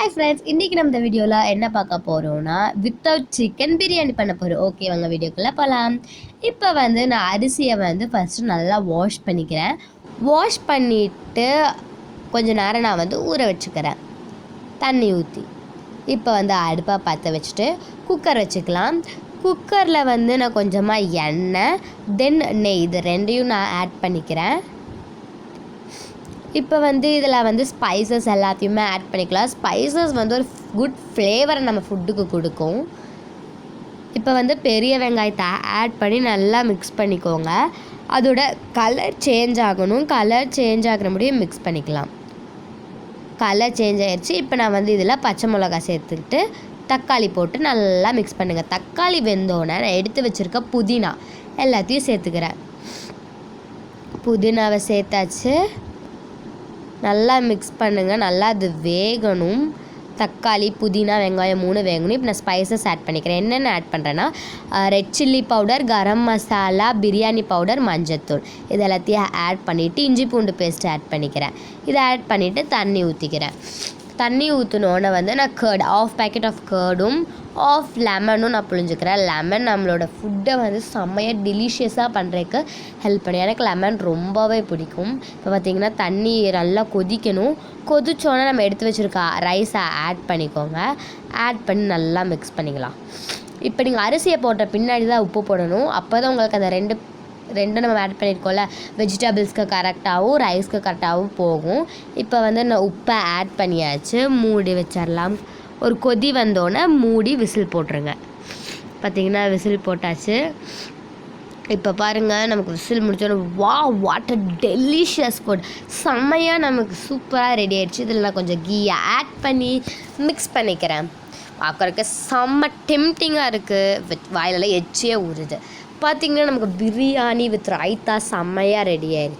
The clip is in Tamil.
ஹாய் ஃப்ரெண்ட்ஸ், இன்றைக்கி நம்ம இந்த வீடியோவில் என்ன பார்க்க போகிறோம்னா வித்தவுட் சிக்கன் பிரியாணி பண்ண போகிறோம். ஓகே வாங்க வீடியோக்குள்ளே போகலாம். இப்போ நான் அரிசியை ஃபஸ்ட்டு நல்லா வாஷ் பண்ணிக்கிறேன். வாஷ் பண்ணிவிட்டு கொஞ்சம் நேரம் நான் ஊற வச்சுக்கிறேன் தண்ணி ஊற்றி. இப்போ அடுப்பை பற்ற வச்சுட்டு குக்கர் வச்சுக்கலாம். குக்கரில் நான் கொஞ்சமாக எண்ணெய் தென் நெய் இது ரெண்டையும் நான் ஆட் பண்ணிக்கிறேன். இப்போ இதில் ஸ்பைசஸ் எல்லாத்தையுமே ஆட் பண்ணிக்கலாம். ஸ்பைசஸ் ஒரு குட் ஃப்ளேவரை நம்ம ஃபுட்டுக்கு கொடுக்கும். இப்போ பெரிய வெங்காயத்தை ஆட் பண்ணி நல்லா மிக்ஸ் பண்ணிக்கோங்க. அதோட கலர் சேஞ்ச் ஆகணும். கலர் சேஞ்ச் ஆகிற முடியும் மிக்ஸ் பண்ணிக்கலாம். கலர் சேஞ்ச் ஆகிடுச்சு. இப்போ நான் இதில் பச்சை மிளகா சேர்த்துக்கிட்டு தக்காளி போட்டு நல்லா மிக்ஸ் பண்ணுங்கள். தக்காளி வெந்தோடனே நான் எடுத்து வச்சுருக்க புதினா எல்லாத்தையும் சேர்த்துக்கிறேன். புதினாவை சேர்த்தாச்சு. நல்லா மிக்ஸ் பண்ணுங்கள். நல்லா அது வேகணும். தக்காளி புதினா வெங்காயம் 3 வேகணும். இப்போ நான் ஸ்பைசஸ் ஆட் பண்ணிக்கிறேன். என்னென்ன ஆட் பண்ணுறேன்னா red chilli powder, garam masala, biryani powder, மஞ்சத்தூள் இது எல்லாத்தையும் ஆட் பண்ணிவிட்டு இஞ்சி பூண்டு பேஸ்ட்டு ஆட் பண்ணிக்கிறேன். இதை ஆட் பண்ணிவிட்டு தண்ணி ஊற்றிக்கிறேன். தண்ணி ஊற்றினோன்னே நான் கர்ட் 1/2 பேக்கெட் ஆஃப் கர்டும் 1/2 லெமனும் நான் புழிஞ்சிக்கிறேன். லெமன் நம்மளோட ஃபுட்டை செம்மையாக டெலிஷியஸாக பண்ணுறதுக்கு ஹெல்ப் பண்ணி. எனக்கு லெமன் ரொம்பவே பிடிக்கும். இப்போ பார்த்திங்கன்னா தண்ணி நல்லா கொதிக்கணும். கொதிச்சோன்னே நம்ம எடுத்து வச்சுருக்க ரைஸை ஆட் பண்ணிக்கோங்க. ஆட் பண்ணி நல்லா மிக்ஸ் பண்ணிக்கலாம். இப்போ நீங்கள் அரிசியை போட்ட பின்னாடி தான் உப்பு போடணும். அப்போ தான் உங்களுக்கு அந்த ரெண்டும் நம்ம ஆட் பண்ணியிருக்கோம்ல, வெஜிடபிள்ஸ்க்கு கரெக்டாகவும் ரைஸ்க்கு கரெக்டாகவும் போகும். இப்போ நான் உப்பை ஆட் பண்ணியாச்சு. மூடி வச்சிடலாம். ஒரு கொதி வந்தோடனே மூடி விசில் போட்டுருங்க. பார்த்திங்கன்னா விசில் போட்டாச்சு. இப்போ பாருங்கள், நமக்கு விசில் முடிச்சோன்னே வாட் அ டெலிஷியஸ் ஃபுட். செம்மையாக நமக்கு சூப்பராக ரெடி ஆகிடுச்சு. இதில் நான் கொஞ்சம் கீயை ஆட் பண்ணி மிக்ஸ் பண்ணிக்கிறேன். பார்க்குறதுக்கு செம்ம டெம்டிங்காக இருக்குது. வாயிலெல்லாம் எச்சியே ஊறுது. பார்த்திங்கன்னா நமக்கு பிரியாணி வித் ரைத்தா செம்மையாக ரெடி ஆயிடுச்சு.